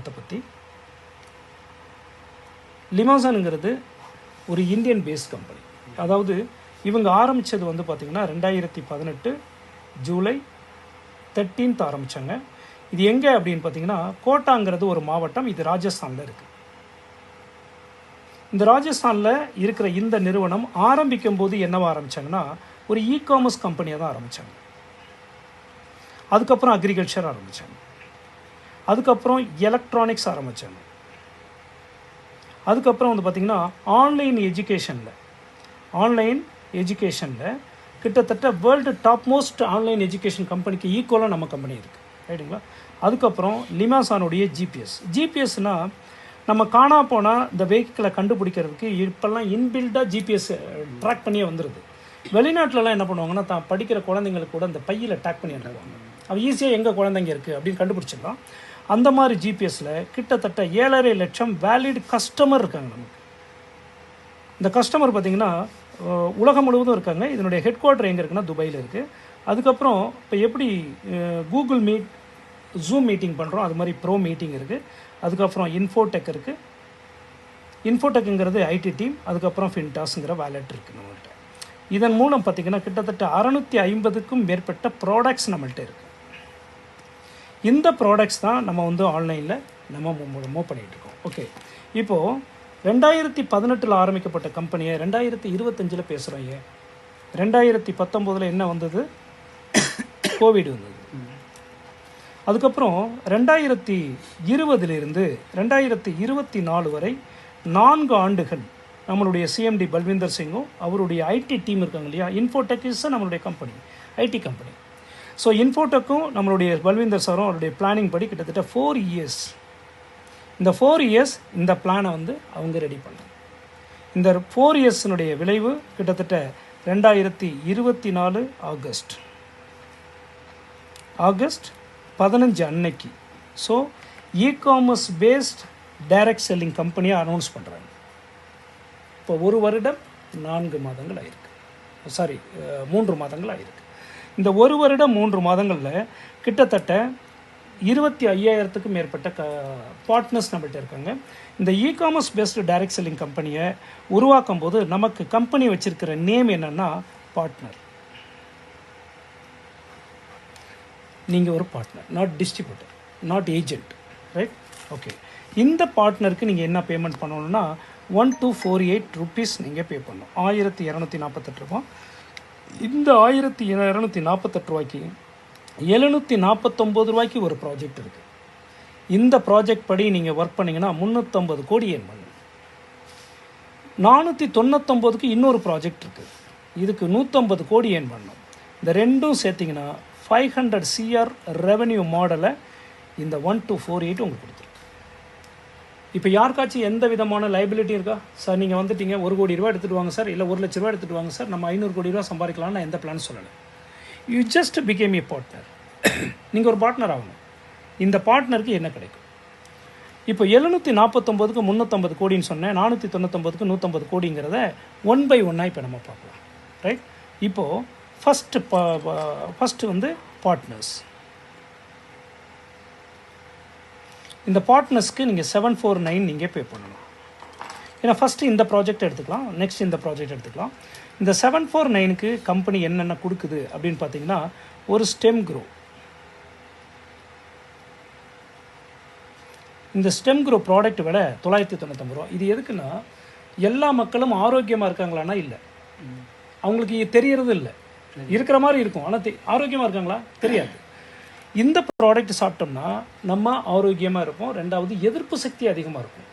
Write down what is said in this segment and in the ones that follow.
நிறுவனத்தை பற்றி. லிமாசானுங்கிறது ஒரு இந்தியன் பேஸ்ட் கம்பெனி. அதாவது இவங்க ஆரம்பித்தது வந்து பார்த்திங்கன்னா 2018 ஜூலை 13 ஆரம்பித்தாங்க. இது எங்கே அப்படின்னு பார்த்தீங்கன்னா கோட்டாங்கிறது ஒரு மாவட்டம், இது ராஜஸ்தானில் இருக்குது. இந்த ராஜஸ்தானில் இருக்கிற இந்த நிறுவனம் ஆரம்பிக்கும் போது என்னவா ஆரம்பித்தாங்கன்னா ஒரு இ-காமர்ஸ் கம்பெனியாக தான் ஆரம்பித்தாங்க. அதுக்கப்புறம் அக்ரிகல்ச்சர் ஆரம்பித்தாங்க, அதுக்கப்புறம் எலக்ட்ரானிக்ஸ் ஆரம்பித்தாங்க, அதுக்கப்புறம் வந்து பார்த்திங்கன்னா ஆன்லைன் எஜுகேஷனில் கிட்டத்தட்ட world top most online education கம்பெனிக்கு ஈக்குவலாக நம்ம கம்பெனி இருக்குது, ரைட்டுங்களா. அதுக்கப்புறம் லிமாசானுடைய ஜிபிஎஸ்னால் நம்ம காணா போனால் இந்த வெஹிக்கிளை கண்டுபிடிக்கிறதுக்கு இப்போல்லாம் இன்பில்டாக ஜிபிஎஸ் ட்ராக் பண்ணியே வந்துடுது. வெளிநாட்டிலலாம் என்ன பண்ணுவாங்கன்னா தான் படிக்கிற குழந்தைங்களுக்கு கூட இந்த பையில் ட்ராக் பண்ணி அனுப்புவாங்க. அவள் ஈஸியாக எங்கே குழந்தைங்க இருக்குது அப்படின்னு கண்டுபிடிச்சிடலாம். அந்த மாதிரி ஜிபிஎஸில் கிட்டத்தட்ட 7.5 லட்சம் வேலிட் கஸ்டமர் இருக்காங்க நமக்கு. இந்த கஸ்டமர் பார்த்திங்கன்னா உலகம் முழுவதும் இருக்காங்க. இதனுடைய ஹெட் குவார்ட்டர் எங்கே இருக்குன்னா துபாயில் இருக்குது. அதுக்கப்புறம் இப்போ எப்படி கூகுள் மீட், ஜூம் மீட்டிங் பண்ணுறோம், அது மாதிரி ப்ரோ மீட்டிங் இருக்குது. அதுக்கப்புறம் இன்ஃபோடெக் இருக்குது. இன்ஃபோடெக்குங்கிறது ஐடி டீம். அதுக்கப்புறம் ஃபின்டாஸுங்கிற வேலெட் இருக்குது நம்மள்கிட்ட. இதன் மூலம் பார்த்திங்கன்னா கிட்டத்தட்ட 650க்கும் மேற்பட்ட ப்ராடக்ட்ஸ் நம்மள்கிட்ட இருக்குது. இந்த ப்ராடக்ட்ஸ் தான் நம்ம வந்து ஆன்லைனில் நம்ம மூவ் பண்ணிகிட்ருக்கோம். ஓகே, இப்போது 2018 ஆரம்பிக்கப்பட்ட கம்பெனியை 2025 பேசுகிறோம். ஏன் 2019 என்ன வந்தது? கோவிட் வந்தது. அதுக்கப்புறம் 2020 2024 வரை 4 ஆண்டுகள் நம்மளுடைய சிஎம்டி பல்விந்தர் சிங்கும் அவருடைய ஐடி டீம் இருக்காங்க இல்லையா, இன்ஃபோடெக் இஸ் நம்மளுடைய கம்பெனி, ஐடி கம்பெனி. ஸோ இன்ஃபோடெக்கும் நம்மளுடைய பல்விந்தர் சாரும் அவருடைய பிளானிங் படி கிட்டத்தட்ட 4 இயர்ஸ், இந்த 4 இயர்ஸ் இந்த பிளானை வந்து அவங்க ரெடி பண்ணாங்க. இந்த 4 இயர்ஸினுடைய விளைவு கிட்டத்தட்ட 2024 ஆகஸ்ட் 15 அன்னைக்கு so e-commerce based direct selling கம்பெனியை அனௌன்ஸ் பண்ணுறாங்க. இப்போ 1 வருடம் 4 மாதங்கள் ஆயிருக்கு, 3 மாதங்கள் ஆயிருக்கு. இந்த 1 வருடம் 3 மாதங்களில் கிட்டத்தட்ட 25,000க்கும் மேற்பட்ட பார்ட்னர்ஸ் நம்மள்கிட்ட இருக்காங்க. இந்த இ-காமர்ஸ் பேஸ்டு டைரக்ட் செல்லிங் கம்பெனியை உருவாக்கும் போது நமக்கு கம்பெனி வச்சுருக்கிற நேம் என்னென்னா பார்ட்னர். நீங்கள் ஒரு partner, not distributor, not agent, right? Okay, இந்த பார்ட்னருக்கு நீங்கள் என்ன பேமெண்ட் பண்ணணுன்னா 1248 ருபீஸ் நீங்கள் பே பண்ணணும். 1248 ரூபா. இந்த 1248 ரூபாய்க்கு 749 ரூபாய்க்கு ஒரு ப்ராஜெக்ட் இருக்குது. இந்த ப்ராஜெக்ட் படி நீங்கள் ஒர்க் பண்ணிங்கன்னா 350 கோடி ஏர்ன் பண்ணணும். 499க்கு இன்னொரு ப்ராஜெக்ட் இருக்குது, இதுக்கு 150 கோடி ஏர்ன் பண்ணணும். இந்த ரெண்டும் சேர்த்திங்கன்னா 500 CR ரெவென்யூ மாடலை இந்த 1248 உங்களுக்கு கொடுத்துருக்கு. இப்போ யாருக்காச்சும் எந்த விதமான லைபிலிட்டி இருக்கா? சார் நீங்கள் வந்துட்டீங்க, 1 கோடி ரூபா எடுத்துகிட்டு வாங்க சார், இல்லை 1 லட்ச ரூபா எடுத்துகிட்டு வாங்க சார், நம்ம 500 கோடி ரூபா சம்பாதிக்கலாம்னு நான் எந்த பிளான் சொல்லலை. You just became A partner. நீங்கள் ஒரு பார்ட்னர் ஆகணும். இந்த பார்ட்னருக்கு என்ன கிடைக்கும்? இப்போ 749க்கு 350 கோடின்னு சொன்னேன், 499க்கு 150 கோடிங்கிறத 1 by 1 இப்போ நம்ம பார்க்கலாம், ரைட்? இப்போது ஃபஸ்ட்டு வந்து பார்ட்னர்ஸ். இந்த பார்ட்னர்ஸ்க்கு நீங்கள் 749 நீங்கள் பே பண்ணணும். ஏன்னா ஃபஸ்ட்டு இந்த ப்ராஜெக்ட் எடுத்துக்கலாம், நெக்ஸ்ட் இந்த ப்ராஜெக்ட் எடுத்துக்கலாம். இந்த 749க்கு கம்பெனி என்னென்ன கொடுக்குது அப்படின்னு பார்த்தீங்கன்னா ஒரு ஸ்டெம் க்ரோ. இந்த ஸ்டெம் க்ரோ ப்ராடக்ட் விட 999 ரூபா. இது எதுக்குன்னா எல்லா மக்களும் ஆரோக்கியமாக இருக்காங்களான்னா இல்லை, அவங்களுக்கு தெரியறது இல்லை, இருக்கிற மாதிரி இருக்கும் ஆனால் ஆரோக்கியமாக இருக்காங்களா தெரியாது. இந்த ப்ராடக்ட் சாப்பிட்டோம்னா நம்ம ஆரோக்கியமாக இருப்போம். ரெண்டாவது எதிர்ப்பு சக்தி அதிகமாக இருக்கும்.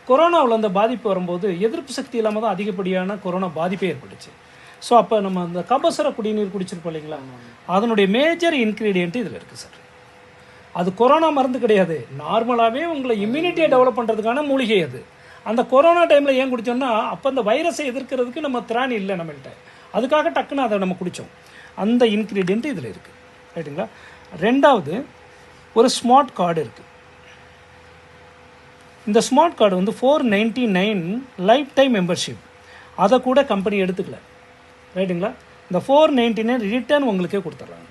கொரோனாவில் அந்த பாதிப்பு வரும்போது எதிர்ப்பு சக்தி இல்லாமல் தான் அதிகப்படியான கொரோனா பாதிப்பே ஏற்பட்டுச்சு. ஸோ அப்போ நம்ம அந்த கபசுர குடிநீர் குடிச்சிருப்போம் இல்லைங்களா, அதனுடைய மேஜர் இன்க்ரீடியன்ட்டு இதில் இருக்குது சார். அது கொரோனா மருந்து கிடையாது, நார்மலாகவே உங்களை இம்யூனிட்டியை டெவலப் பண்ணுறதுக்கான மூலிகை அது. அந்த கொரோனா டைமில் ஏன் குடித்தோம்னா அப்போ அந்த வைரஸை எதிர்க்கிறதுக்கு நம்ம திராணி இல்லை நம்மள்கிட்ட, அதுக்காக டக்குன்னு அதை நம்ம குடித்தோம். அந்த இன்க்ரீடியன்ட்டு இதில் இருக்குது, ரைட்டுங்களா. ரெண்டாவது ஒரு ஸ்மார்ட் கார்டு இருக்குது. இந்த ஸ்மார்ட் கார்டு வந்து 499 லைஃப் டைம் மெம்பர்ஷிப். அதை கூட கம்பெனி எடுத்துக்கல, ரைட்டுங்களா. இந்த 499 ரிட்டர்ன் உங்களுக்கே கொடுத்துட்றாங்க,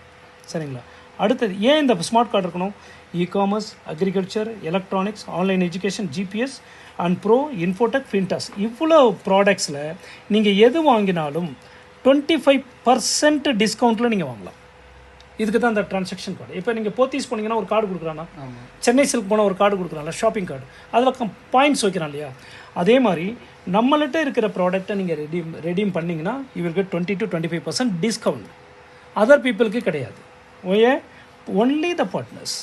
சரிங்களா. அடுத்தது ஏன் இந்த ஸ்மார்ட் கார்டு இருக்கணும்? E-commerce, agriculture, electronics, online education, GPS and pro, infotech, fintech, இவ்வளோ ப்ராடக்ட்ஸில் நீங்கள் எது வாங்கினாலும் 25% டிஸ்கவுண்ட்டில் நீங்கள் வாங்கலாம். இதுக்கு தான் அந்த ட்ரான்சாக்ஷன் கார்டு. இப்போ நீங்கள் போத்தீஸ் போனீங்கன்னா ஒரு கார்டு கொடுக்குறான்னா, சென்னை சில்க் போனால் ஒரு கார்டு கொடுக்குறாங்களா, ஷாப்பிங் கார்டு, அதில் பாயிண்ட்ஸ் வைக்கிறான் இல்லையா? அதே மாதிரி நம்மள்கிட்ட இருக்கிற ப்ராடக்ட்டை நீங்கள் ரெடீம் பண்ணிங்கன்னா you will get 20 to 25% discount. Other பீப்புளுக்கு கிடையாது. Only the partners.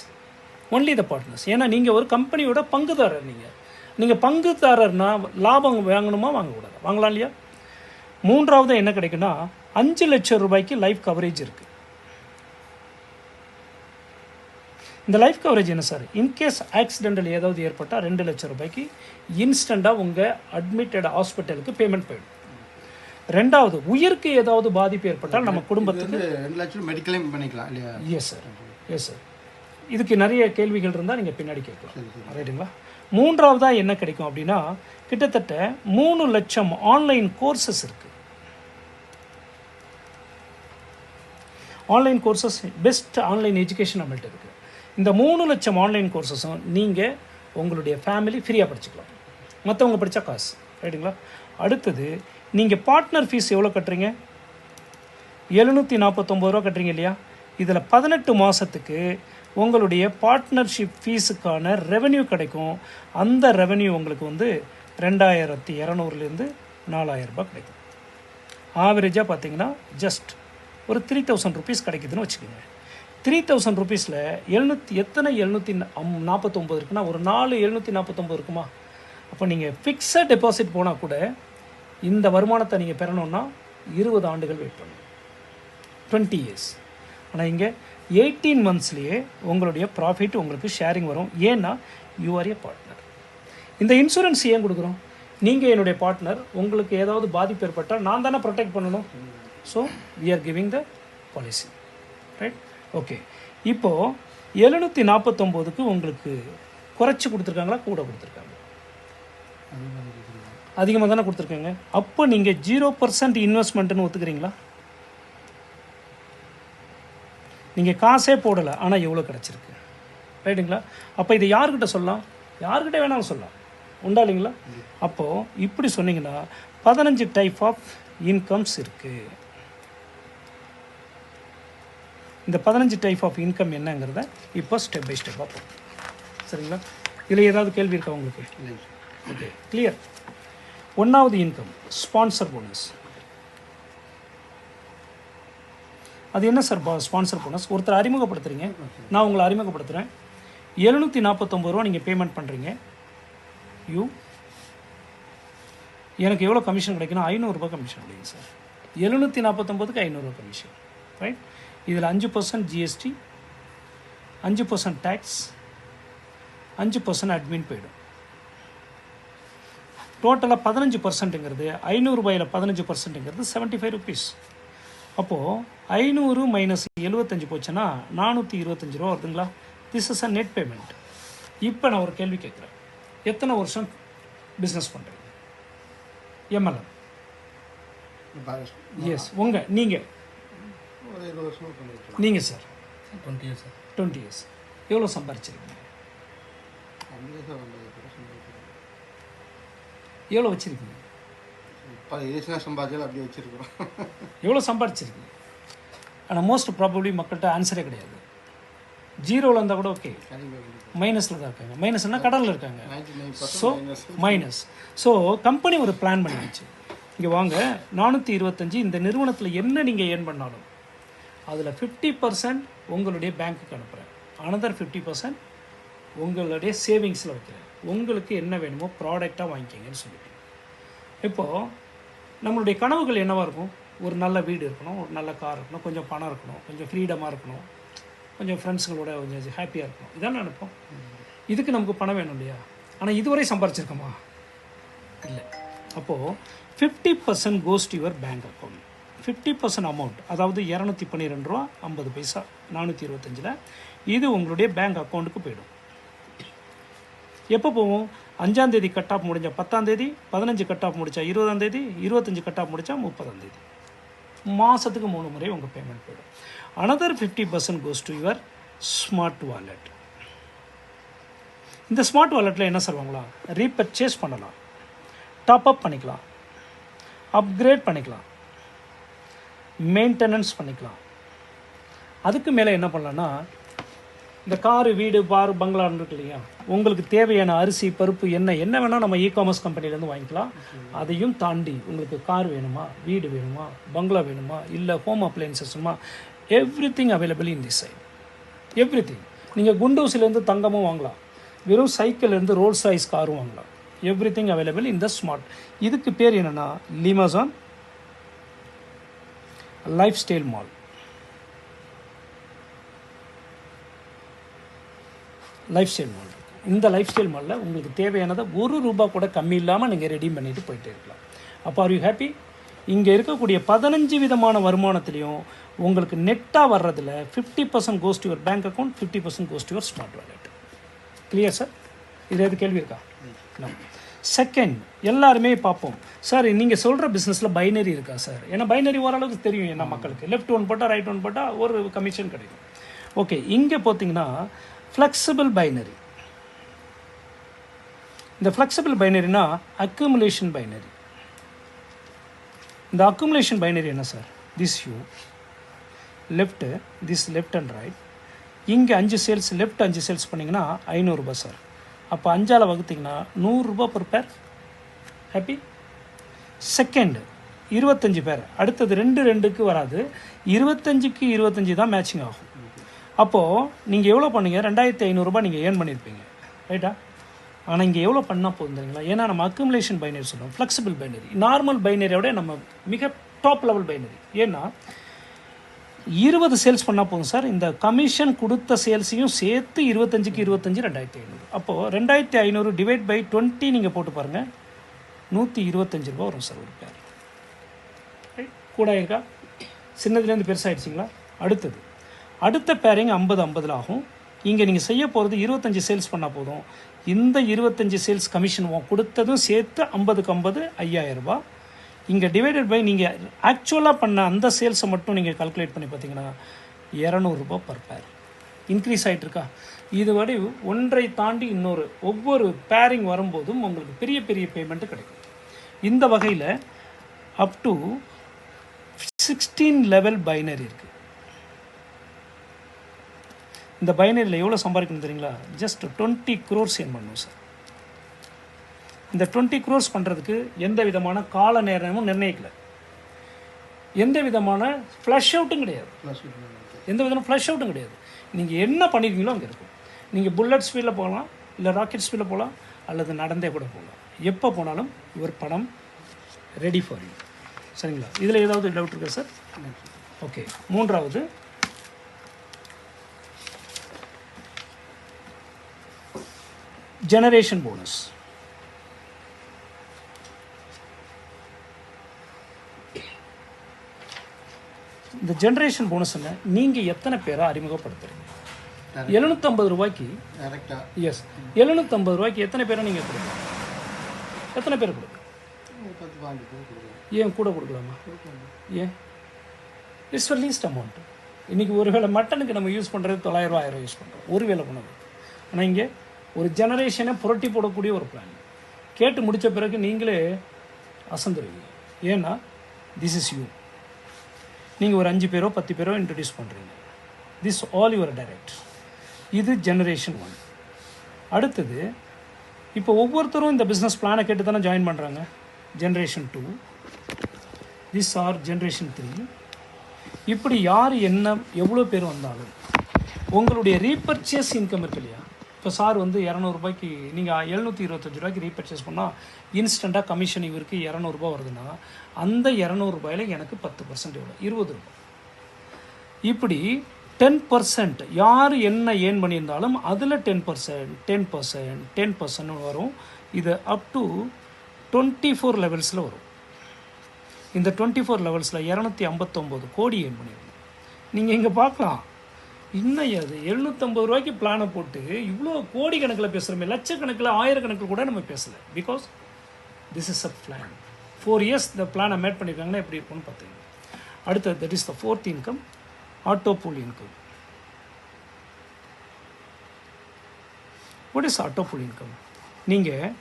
ஏன்னா நீங்கள் ஒரு கம்பெனியோட பங்குதாரர். நீங்கள் பங்குதாரர்னா லாபம் வாங்கணுமா, வாங்கக்கூடாது? வாங்கலாம் இல்லையா? மூன்றாவது என்ன கிடைக்குன்னா 5 லட்சம் ரூபாய்க்கு லைஃப் கவரேஜ் இருக்குது. இந்த லைஃப் கவரேஜ் என்ன சார்? இன்கேஸ் ஆக்சிடென்டல் ஏதாவது ஏற்பட்டால் 2 லட்சம் ரூபாய்க்கு இன்ஸ்டண்ட்டாக உங்கள் அட்மிட்டட் ஹாஸ்பிட்டலுக்கு பேமெண்ட் போயிடும். ரெண்டாவது, உயிருக்கு ஏதாவது பாதிப்பு ஏற்பட்டால் நம்ம குடும்பத்துக்கு 2 லட்சம் மெடிக்கலையும் பண்ணிக்கலாம் இல்லையா? Yes sir. இதுக்கு நிறைய கேள்விகள் இருந்தால் நீங்கள் பின்னாடி கேட்கலாம். ரைட்டுங்களா? மூன்றாவதாக என்ன கிடைக்கும் அப்படின்னா கிட்டத்தட்ட 3 லட்சம் ஆன்லைன் கோர்சஸ் இருக்குது. Online courses, best online education நம்மள்கிட்ட இருக்குது. இந்த 3 லட்சம் ஆன்லைன் கோர்சஸும் நீங்கள் உங்களுடைய ஃபேமிலி ஃப்ரீயாக படிச்சுக்கலாம். மற்றவங்க படித்தா காசு. ரைட்டுங்களா? அடுத்தது, நீங்கள் பார்ட்னர் ஃபீஸ் எவ்வளோ கட்டுறீங்க? 749 ரூபா கட்டுறீங்க இல்லையா? இதில் 18 மாதத்துக்கு உங்களுடைய பார்ட்னர்ஷிப் ஃபீஸுக்கான ரெவென்யூ கிடைக்கும். அந்த ரெவென்யூ உங்களுக்கு 2200லேருந்து 4000 ரூபாய் கிடைக்கும். ஆவரேஜாக பார்த்தீங்கன்னா ஜஸ்ட் ஒரு 3000 ருபீஸ் கிடைக்குதுன்னு வச்சுக்கோங்க. 3000 ருபீஸில் எத்தனை 749 இருக்குன்னா ஒரு 4 749 இருக்குமா? அப்போ நீங்கள் ஃபிக்ஸட் டெபாசிட் போனால் கூட இந்த வருமானத்தை நீங்கள் பெறணுன்னா 20 ஆண்டுகள் வெயிட் பண்ணணும், 20 இயர்ஸ். ஆனால் இங்கே 18 மந்த்ஸ்லேயே உங்களுடைய ப்ராஃபிட் உங்களுக்கு ஷேரிங் வரும். ஏன்னா யூ ஆர் ஏ பார்ட்னர். இந்த இன்சூரன்ஸ் ஏன் கொடுக்குறோம்? நீங்கள் என்னுடைய பார்ட்னர், உங்களுக்கு ஏதாவது பாதிப்பு ஏற்பட்டால் நான் தானே ப்ரொடெக்ட் பண்ணணும். So we are giving the policy. Right? Okay. இப்போது 749க்கு உங்களுக்கு குறைச்சி கொடுத்துருக்காங்களா, கூட கொடுத்துருக்காங்க? அதிகமாக தானே கொடுத்துருக்காங்க. அப்போ நீங்கள் 0% இன்வெஸ்ட்மெண்ட்டுன்னு ஒத்துக்கிறீங்களா? நீங்கள் காசே போடலை, ஆனால் எவ்வளோ கிடச்சிருக்கு. ரைட்டுங்களா? அப்போ இதை யார்கிட்ட சொல்லலாம்? யார்கிட்ட வேணாலும் சொல்லலாம். உண்டா இல்லைங்களா? அப்போது இப்படி சொன்னீங்கன்னா 15 டைப் ஆஃப் இன்கம்ஸ் இருக்குது. இந்த 15 டைப் ஆஃப் இன்கம் என்னங்கிறத இப்போ ஸ்டெப் பை ஸ்டெப்பாக போகும். சரிங்களா? இதில் ஏதாவது கேள்வி இருக்கா உங்களுக்கு? Okay, clear. 1வது இன்கம் ஸ்பான்சர் போனஸ். அது என்ன சார் ஸ்பான்சர் போனஸ்? ஒருத்தர் அறிமுகப்படுத்துகிறீங்க, நான் உங்களை அறிமுகப்படுத்துகிறேன். 749 ரூபா நீங்கள் பேமெண்ட் பண்ணுறீங்க. எனக்கு எவ்வளோ கமிஷன் கிடைக்குன்னா 500 ரூபாய் கமிஷன் கிடைக்கும் சார். 749க்கு 500 ரூபா கமிஷன். ரைட்? இதில் 5% ஜிஎஸ்டி, 5% டேக்ஸ், 5% அட்மின் போய்டும். டோட்டலாக 15%ங்கிறது 500 ரூபாயில் 15%ங்கிறது 75 ருபீஸ். அப்போது 500 மைனஸ் 75 போச்சுன்னா 425 ரூபா வருதுங்களா? This is a net payment. இப்போ நான் ஒரு கேள்வி கேட்குறேன். எத்தனை வருஷம் பிஸ்னஸ் பண்ணுறீங்க? எம்எல்எம். எஸ், நீங்கள் சார் 20 இயர்ஸ். 20 இயர்ஸ். எவ்வளோ சம்பாரிச்சிருக்கீங்க? எவ்வளோ வச்சுருக்கீங்க? அப்படியே வச்சுருக்கோம். எவ்வளோ சம்பாரிச்சிருக்கீங்க? ஆனால் மோஸ்ட் ப்ராபப்ளி மக்கள்கிட்ட ஆன்சரே கிடையாது. ஜீரோவில் இருந்தால் கூட ஓகே, மைனஸில் தான் இருக்காங்க. மைனஸ்னால் கடலில் இருக்காங்க. So minus. ஸோ கம்பெனி ஒரு பிளான் பண்ணிடுச்சு. இங்கே வாங்க, 425 இந்த நிறுவனத்தில் என்ன நீங்கள் ஏர்ன் பண்ணாலும் அதில் 50% உங்களுடைய பேங்க்குக்கு அனுப்புகிறேன், அனதர் 50% உங்களுடைய சேவிங்ஸில் வைக்கிறேன். உங்களுக்கு என்ன வேணுமோ ப்ராடக்டாக வாங்கிக்கிங்கன்னு சொல்லிட்டு. இப்போது நம்மளுடைய கனவுகள் என்னவாக இருக்கும்? ஒரு நல்ல வீடு இருக்கணும், ஒரு நல்ல கார் இருக்கணும், கொஞ்சம் பணம் இருக்கணும், கொஞ்சம் ஃப்ரீடமாக இருக்கணும், கொஞ்சம் ஃப்ரெண்ட்ஸுங்களோட கொஞ்சம் ஹாப்பியாக இருக்கணும். இதான் நினைப்போம். இதுக்கு நமக்கு பணம் வேணும் இல்லையா? ஆனால் இதுவரை சம்பாரிச்சிருக்கோமா? இல்லை. அப்போது 50% goes to your bank account. 50% amount, அதாவது 212 ரூபா 50 பைசா 425ல் இது உங்களுடைய பேங்க் அக்கௌண்ட்டுக்கு போயிடும். எப்போ போவோம்? 5ஆம் தேதி கட் ஆஃப் முடிஞ்சா 10ஆம் தேதி, 15 கட் ஆஃப் முடித்தா 20ஆம் தேதி, 25 கட் ஆஃப் முடித்தா 30ஆம் தேதி. மாதத்துக்கு 3 முறை உங்கள் பேமெண்ட் போயிடும். another 50% goes to your smart wallet. இந்த ஸ்மார்ட் வாலெட்டில் என்ன சொல்லுவாங்களா, ரீபர்ச்சேஸ் பண்ணலாம், டாப் அப் பண்ணிக்கலாம், அப்கிரேட் பண்ணிக்கலாம், மெயின்டெனன்ஸ் பண்ணிக்கலாம். அதுக்கு மேலே என்ன பண்ணலான்னா, இந்த காரு, வீடு, பார், பங்களான்னு இருக்கு இல்லையா, உங்களுக்கு தேவையான அரிசி, பருப்பு, என்ன வேணால் நம்ம இ-காமர்ஸ் கம்பெனிலேருந்து வாங்கிக்கலாம். அதையும் தாண்டி உங்களுக்கு கார் வேணுமா, வீடு வேணுமா, பங்களா வேணுமா, இல்லை ஹோம் அப்ளையன்சஸ் வேணுமா, everything available in this site. Everything. நீங்கள் குண்டூஸ்லேருந்து தங்கமும் வாங்கலாம், வெறும் சைக்கிள்லேருந்து ரோல்ஸ் ராய்ஸ் காரும் வாங்கலாம். Everything available in the smart. இதுக்கு பேர் என்னென்னா லிமாசான் lifestyle mall. Lifestyle mall. இந்த லைஃப் ஸ்டைல் மாலில் உங்களுக்கு தேவையானதை ₹1 கூட கம்மி இல்லாமல் நீங்கள் ரெடீம் பண்ணிட்டு போயிட்டே இருக்கலாம். அப்போ ஆர் யூ ஹாப்பி? இங்கே இருக்கக்கூடிய 15 விதமான வருமானத்துலேயும் உங்களுக்கு நெட்டாக வர்றதில் 50% goes to your bank account, 50% goes to your smart wallet. Clear sir? இது எது கேள்வி இருக்கா? செகண்ட், எல்லாருமே பார்ப்போம் சார், நீங்கள் சொல்கிற பிஸ்னஸில் பைனரி இருக்கா சார்? ஏன்னா பைனரி ஓரளவுக்கு தெரியும் என்ன மக்களுக்கு, லெஃப்ட் ஒன் போட்டால் ரைட் ஒன் போட்டால் ஒரு கமிஷன் கிடைக்கும். ஓகே, இங்கே பார்த்தீங்கன்னா ஃப்ளெக்சிபிள் பைனரி. இந்த ஃப்ளெக்சிபிள் பைனரினா அக்யூமுலேஷன் பைனரி. இந்த அக்யூமுலேஷன் பைனரி என்ன sir? This you left, this left and right. இங்கே 5 சேல்ஸ், லெஃப்ட் 5 சேல்ஸ் பண்ணிங்கன்னா ₹500 சார். அப்போ 5ஆல் வகுத்திங்கன்னா ₹100 per பேர். ஹாப்பி? செகண்ட் 25 பேர். அடுத்தது 2க்கு வராது, 25க்கு 25 தான் மேட்சிங் ஆகும். அப்போது நீங்கள் எவ்வளோ பண்ணீங்க? ₹2500 நீங்கள் ஏர்ன் பண்ணியிருப்பீங்க, ரைட்டா? ஆனால் இங்கே எவ்வளோ பண்ணால் போதும் தெரியுங்களா? ஏன்னா நம்ம அக்யூமுலேஷன் பைனரி சொல்லுவோம், ஃப்ளெக்சிபிள் பைனரி. நார்மல் பைனரியோட நம்ம மிக டாப் லெவல் பைனரி. ஏன்னா 20 சேல்ஸ் பண்ணால் போதும் சார். இந்த கமிஷன் கொடுத்த சேல்ஸையும் சேர்த்து 25க்கு 25 ₹2500. அப்போது ₹2500 டிவைட் பை 20 நீங்கள் போட்டு பாருங்கள், ₹125 வரும் சார் ஒரு பேர். ரைட்? கூட இருக்கா? சின்னதுலேருந்து பெருசாகிடுச்சிங்களா? அடுத்த பேரிங் 50-50 ஆகும். இங்கே நீங்கள் செய்ய போகிறது 25 சேல்ஸ் பண்ணால் போதும். இந்த 25 சேல்ஸ் கமிஷன் கொடுத்ததும் சேர்த்து 50க்கு 50 ₹5000. இங்கே டிவைடட் பை நீங்கள் ஆக்சுவலாக பண்ண அந்த சேல்ஸை மட்டும் நீங்கள் கால்குலேட் பண்ணி பார்த்தீங்கன்னா ₹200 per பேர். இன்க்ரீஸ் ஆகிட்டு இருக்கா? இதுவரை ஒன்றை தாண்டி இன்னொரு ஒவ்வொரு பேரிங் வரும்போதும் உங்களுக்கு பெரிய பெரிய பேமெண்ட்டு கிடைக்கும். இந்த வகையில் அப் டு 16 லெவல் பைனரி இருக்குது. இந்த பைனரியில் எவ்வளோ சம்பாதிக்கணும் தெரியுங்களா? ஜஸ்ட் 20 crores ஏர்ன் பண்ணணும் சார். இந்த 20 crores பண்ணுறதுக்கு எந்த விதமான கால நேரமும் நிர்ணயிக்கலை, எந்த விதமான ஃப்ளஷ் அவுட்டும் கிடையாது, நீங்கள் என்ன பண்ணியிருக்கீங்களோ அங்கே இருக்கும். நீங்கள் புல்லட் ஸ்பீடில் போகலாம், இல்லை ராக்கெட் ஸ்பீடில் போகலாம், அல்லது நடந்தே கூட போகலாம். எப்போ போனாலும் இவர் பணம் ரெடி ஃபார் யூ. சரிங்களா? இதில் ஏதாவது டவுட் இருக்கா சார்? ஓகே. மூன்றாவது, ஜெனரேஷன் போனஸ். இந்த ஜென்ரேஷன் போனஸ்ங்க நீங்கள் எத்தனை பேரை அறிமுகப்படுத்துறீங்க? ₹750 எஸ், ₹750 எத்தனை பேரை நீங்கள் கொடுக்கலாம்? எத்தனை பேர் கொடுக்கலாம்? ஏன் கூட கொடுக்கலாமா? ஏன்? It's for least amount. இன்றைக்கி ஒருவேளை மட்டனுக்கு நம்ம யூஸ் பண்ணுறது ₹900 1000 யூஸ் பண்ணுறோம் ஒருவேளை உணவு. ஆனால் இங்கே ஒரு ஜெனரேஷனை புரட்டி போடக்கூடிய ஒரு பிளான். கேட்டு முடித்த பிறகு நீங்களே அசந்துருவீங்க. ஏன்னா திஸ் இஸ் யூ. நீங்கள் ஒரு 5 பேரோ 10 பேரோ இன்ட்ரடியூஸ் பண்ணுறீங்க. This all your direct. இது ஜெனரேஷன் 1. அடுத்தது, இப்போ ஒவ்வொருத்தரும் இந்த பிஸ்னஸ் பிளானை கேட்டு தானே ஜாயின் பண்ணுறாங்க. Generation 2, this are generation 3. இப்படி யார் என்ன எவ்வளோ பேர் வந்தாலும் உங்களுடைய ரீபர்ச்சேஸ் இன்கம் இருக்கு இல்லையா? இப்போ சார் வந்து ₹200 நீங்கள் ₹725 ரீபர்ச்சேஸ் பண்ணால் இன்ஸ்டண்ட்டாக கமிஷன் இவருக்கு ₹200 வருதுன்னா அந்த ₹200 எனக்கு 10% எவ்வளோ? ₹20. இப்படி 10% யார் என்ன ஏர்ன் பண்ணியிருந்தாலும் அதில் 10% வரும். இது அப் டு 24 லெவல்ஸில் வரும். இந்த 24 லெவல்ஸில் 259 கோடி ஏர்ன் பண்ணியிருக்கோம். நீங்கள் இங்கே பார்க்கலாம், இன்னும் அது ₹750 பிளானை போட்டு இவ்வளோ கோடி கணக்கில் பேசுகிறோமே, லட்சக்கணக்கில் ஆயிரக்கணக்கில் கூட நம்ம பேசலை. Because this is a plan. 4 years இந்த பிளானை மேட் பண்ணியிருக்காங்கன்னா எப்படி இருக்கும்னு பார்த்தீங்க. அடுத்தது, that is the 4th income. Auto pool income. What is auto pool income? நீங்கள்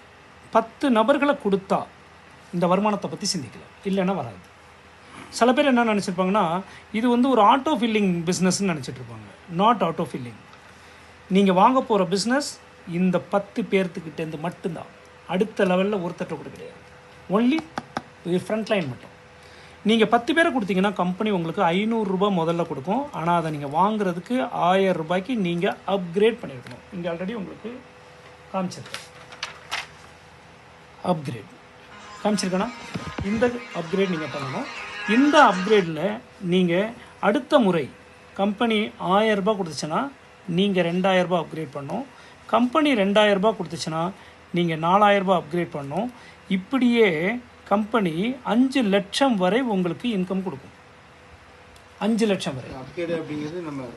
10 நபர்களை கொடுத்தா இந்த வருமானத்தை பற்றி சிந்திக்கலாம், இல்லைன்னா வராது. சில பேர் என்ன நினச்சிருப்பாங்கன்னா இது வந்து ஒரு ஆட்டோ ஃபில்லிங் பிஸ்னஸ்ன்னு நினச்சிட்டு இருப்பாங்க. Not auto filling. நீங்கள் வாங்க போகிற பிஸ்னஸ் இந்த 10 பேர்த்துக்கிட்டேருந்து மட்டும்தான். அடுத்த லெவலில் ஒருத்தட்ட கூட கிடையாது. ஒன்லி ஃப்ரண்ட் லைன் மட்டும். நீங்கள் 10 பேரை கொடுத்தீங்கன்னா கம்பெனி உங்களுக்கு 500 ரூபாய் முதல்ல கொடுக்கும். ஆனால் அதை நீங்கள் வாங்குறதுக்கு 1000 ரூபாய்க்கு நீங்கள் அப்கிரேட் பண்ணியிருக்கணும். இங்கே ஆல்ரெடி உங்களுக்கு காமிச்சிருக்கேன். அப்கிரேட் காமிச்சிருக்கேன்னா இந்த அப்கிரேட் நீங்கள் பண்ணணும். இந்த அப்கிரேடில் நீங்கள் அடுத்த முறை கம்பெனி 1000 ரூபாய் கொடுத்துச்சுன்னா நீங்கள் 2000 ரூபாய் அப்கிரேட் பண்ணணும். கம்பெனி 2000 ரூபாய் கொடுத்துச்சுன்னா நீங்கள் 4000 ரூபாய் அப்கிரேட் பண்ணணும். இப்படியே கம்பெனி 5 லட்சம் வரை உங்களுக்கு இன்கம் கொடுக்கும். 5 லட்சம் வரை. அப்கிரேட் அப்படிங்கிறது நம்ம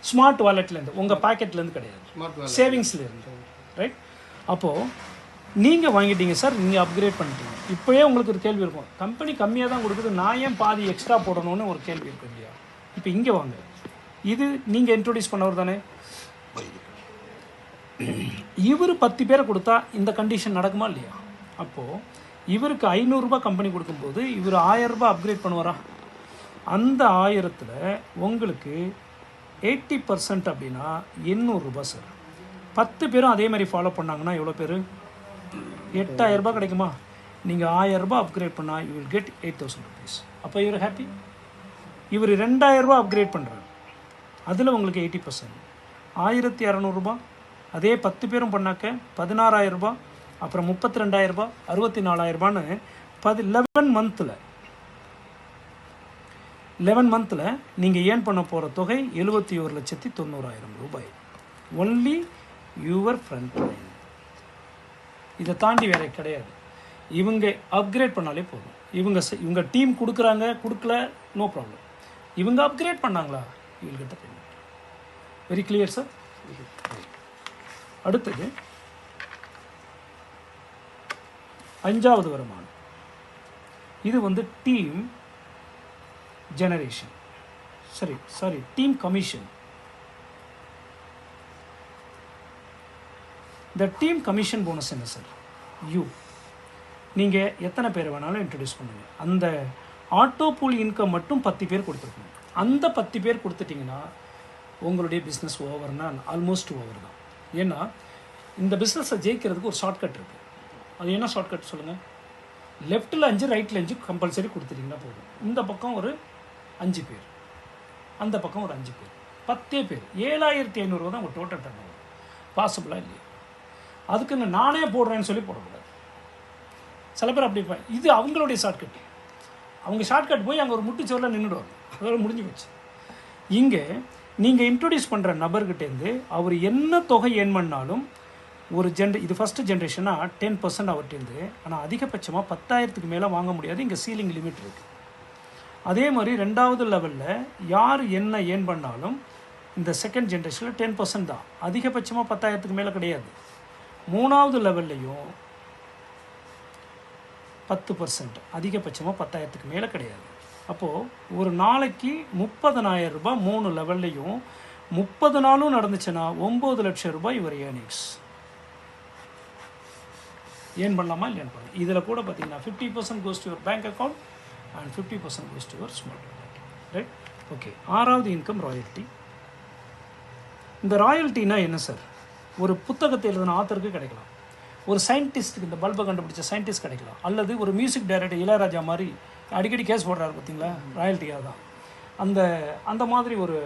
ஸ்மார்ட் வாலெட்லேருந்து, உங்கள் பாக்கெட்லேருந்து கிடையாது, ஸ்மார்ட் வாலெட் சேவிங்ஸ்லேருந்து. ரைட்? அப்போது நீங்கள் வாங்கிட்டீங்க சார், நீங்கள் அப்கிரேட் பண்ணிட்டீங்க. இப்போயே உங்களுக்கு ஒரு கேள்வி இருக்கும், கம்பெனி கம்மியாக தான் கொடுக்குது, நான் ஏன் பாதி எக்ஸ்ட்ரா போடணும்னு ஒரு கேள்வி இருக்கும் இல்லையா? இப்போ இங்கே வாங்க, இது நீங்கள் இன்ட்ரோடியூஸ் பண்ணவர் தானே. இவர் 10 பேரை கொடுத்தா இந்த கண்டிஷன் நடக்குமா இல்லையா? அப்போது இவருக்கு 500 ரூபாய் கம்பெனி கொடுக்கும்போது இவர் 1000 ரூபாய் அப்கிரேட் பண்ணுவாரா? அந்த 1000ல் உங்களுக்கு 80% அப்படின்னா 800 ரூபாய் சார். 10 பேரும் அதே மாதிரி ஃபாலோ பண்ணாங்கன்னா எவ்வளோ பேர்? 8000 ரூபாய் கிடைக்குமா? நீங்கள் 1000 ரூபாய் அப்கிரேட் பண்ணால் யூ வில் கெட் 8000 rupees. அப்போ இவர் ஹாப்பி. இவர் 2000 ரூபாய் அப்கிரேட் பண்ணுறாரு, அதில் உங்களுக்கு 80%. 1200 ரூபாய். அதே 10 பேரும் பண்ணாக்க 16000 ரூபாய், அப்புறம் 32000 ரூபாய், 64000 ரூபான்னு 11 மந்தில் நீங்கள் ஏர்ன் பண்ண போகிற தொகை 71,90,000 ரூபாய். Only your front line. இதை தாண்டி வேற கிடையாது. இவங்க அப்கிரேட் பண்ணாலே போதும். இவங்க டீம் கொடுக்குறாங்க, கொடுக்கல, நோ ப்ராப்ளம். இவங்க அப்கிரேட் பண்ணாங்களா, you will get the payment. Very clear sir. அடுத்தது 5வது வருமானம். இது வந்து team generation, sorry team commission. இந்த டீம் கமிஷன் போனஸ் என்ன சார்? நீங்கள் எத்தனை பேர் வேணாலும் இன்ட்ரடியூஸ் பண்ணுங்கள். அந்த ஆட்டோ பூல் இன்கம் மட்டும் 10 பேர் கொடுத்துருக்கணும். அந்த 10 பேர் கொடுத்துட்டிங்கன்னா உங்களுடைய பிஸ்னஸ் ஓவர்னா ஆல்மோஸ்ட் ஓவர் தான். ஏன்னா இந்த பிஸ்னஸை ஜெயிக்கிறதுக்கு ஒரு ஷார்ட்கட் இருக்குது. அது என்ன ஷார்ட்கட் சொல்லுங்கள்? லெஃப்ட்டில் 5 ரைட்டில் 5 கம்பல்சரி கொடுத்துட்டிங்கன்னா போதும். இந்த பக்கம் ஒரு 5 பேர், அந்த பக்கம் ஒரு 5 பேர், 10 பேர், 7500 ரூபா தான் உங்கள் டோட்டல் டர்ன் ஓவர். பாசிபிளாக இல்லையா? அதுக்குன்னு நானே போடுறேன்னு சொல்லி போடக்கூடாது. சில பேர் அப்படி இருப்பாங்க. இது அவங்களுடைய ஷார்ட்கட். அவங்க ஷார்ட்கட் போய் அங்கே ஒரு முட்டுச்சோரில் நின்றுடுவாங்க. அதோட முடிஞ்சு போச்சு. இங்கே நீங்கள் இன்ட்ரடியூஸ் பண்ணுற நபர்கிட்டேருந்து அவர் என்ன தொகை ஏர்ன் பண்ணாலும் ஒரு இது ஃபஸ்ட்டு ஜென்ரேஷனா 10% அவர்கிட்டேருந்து. ஆனால் அதிகபட்சமாக 10,000க்கு மேலே வாங்க முடியாது. இங்கே சீலிங் லிமிட் இருக்குது. அதே மாதிரி 2வது லெவலில் யார் என்ன ஏர்ன் பண்ணாலும் இந்த செகண்ட் ஜென்ரேஷனில் 10% தான். அதிகபட்சமாக 10,000க்கு மேலே கிடையாது. 3வது லெவல்லையும் 10%, அதிகபட்சமாக 10,000க்கு மேலே கிடையாது. அப்போது ஒரு நாளைக்கு 30,000 ரூபாய் 3 லெவல்லையும் 30 நாளும் நடந்துச்சுன்னா 9 லட்சம் ரூபாய் இவர் ஏர்னிங்ஸ் ஏர்ன் பண்ணலாமா இல்லைன்னு பண்ணலாம். இதில் கூட பார்த்தீங்கன்னா 50% goes to your bank account and 50% goes to your smart wallet. Right? Okay. 6வது இன்கம் ராயல்ட்டி. இந்த ராயல்ட்டினா என்ன சார்? ஒரு புத்தகத்தை எழுதின ஆத்தருக்கு கிடைக்கலாம், ஒரு சயின்டிஸ்ட்டுக்கு, இந்த பல்பை கண்டுபிடிச்ச சயின்டிஸ்ட் கிடைக்கலாம், அல்லது ஒரு மியூசிக் டைரக்டர் இளையராஜா மாதிரி அடிக்கடி கேஸ் போடுறாரு பார்த்தீங்களா, ராயல்ட்டியாக தான். அந்த மாதிரி ஒரு